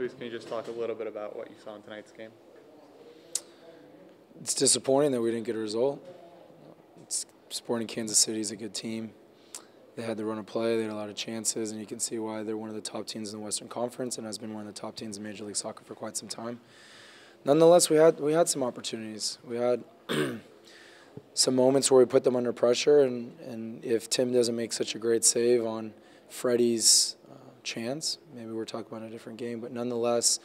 Please, can you just talk a little bit about what you saw in tonight's game? It's disappointing that we didn't get a result. It's disappointing. Kansas City is a good team. They had the run of play, they had a lot of chances, and you can see why they're one of the top teams in the Western Conference and has been one of the top teams in Major League Soccer for quite some time. Nonetheless, we had some opportunities. We had some moments where we put them under pressure, and if Tim doesn't make such a great save on Freddie's chance, maybe we're talking about a different game, but nonetheless,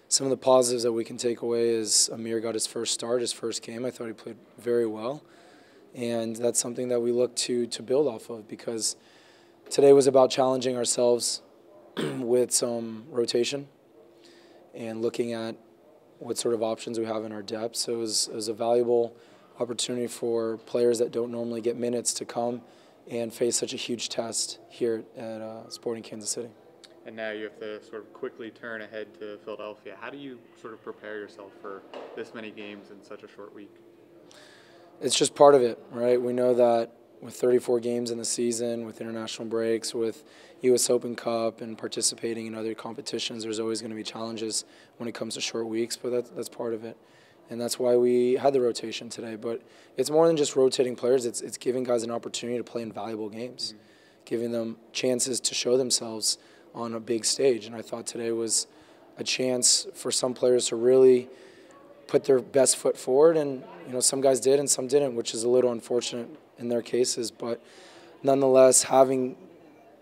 some of the positives that we can take away is Amir got his first start, his first game. I thought he played very well. And that's something that we look to build off of, because today was about challenging ourselves with some rotation and looking at what sort of options we have in our depth. So it was a valuable opportunity for players that don't normally get minutes to come and face such a huge test here at Sporting Kansas City. And now you have to sort of quickly turn ahead to Philadelphia. How do you sort of prepare yourself for this many games in such a short week? It's just part of it, right? We know that with 34 games in the season, with international breaks, with U.S. Open Cup and participating in other competitions, there's always going to be challenges when it comes to short weeks, but that's part of it. And that's why we had the rotation today. But it's more than just rotating players. It's giving guys an opportunity to play in valuable games, giving them chances to show themselves on a big stage. And I thought today was a chance for some players to really put their best foot forward, and some guys did and some didn't, which is a little unfortunate in their cases. But nonetheless, having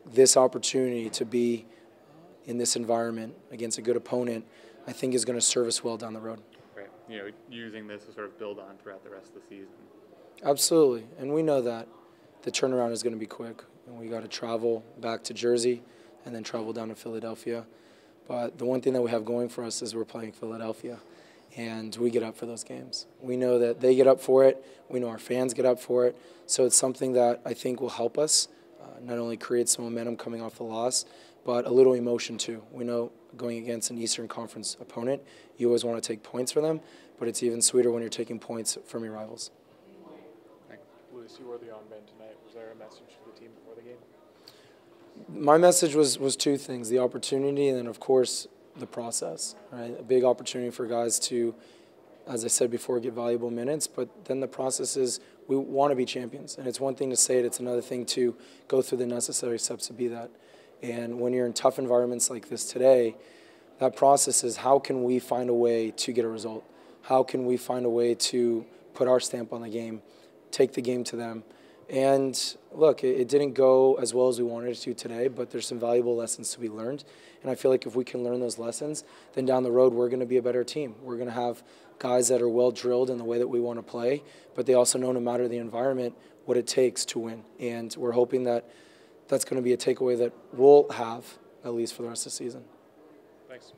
this opportunity to be in this environment against a good opponent, I think is going to serve us well down the road. Right. Using this to sort of build on throughout the rest of the season. Absolutely, and we know that the turnaround is going to be quick, and we got to travel back to Jersey and then travel down to Philadelphia. But the one thing that we have going for us is we're playing Philadelphia. And we get up for those games. We know that they get up for it. We know our fans get up for it. So it's something that I think will help us not only create some momentum coming off the loss, but a little emotion too. We know going against an Eastern Conference opponent, you always want to take points for them, but it's even sweeter when you're taking points from your rivals. Luis, you were the on-man tonight. Was there a message to the team before the game? My message was two things: the opportunity, and then of course the process, right? A big opportunity for guys to, as I said before, get valuable minutes, but then the process is we want to be champions. And it's one thing to say it, it's another thing to go through the necessary steps to be that. And when you're in tough environments like this today, that process is how can we find a way to get a result? How can we find a way to put our stamp on the game, take the game to them? And look, it didn't go as well as we wanted it to today, but there's some valuable lessons to be learned. And I feel like if we can learn those lessons, then down the road we're going to be a better team. We're going to have guys that are well drilled in the way that we want to play, but they also know no matter the environment what it takes to win. And we're hoping that that's going to be a takeaway that we'll have, at least for the rest of the season. Thanks.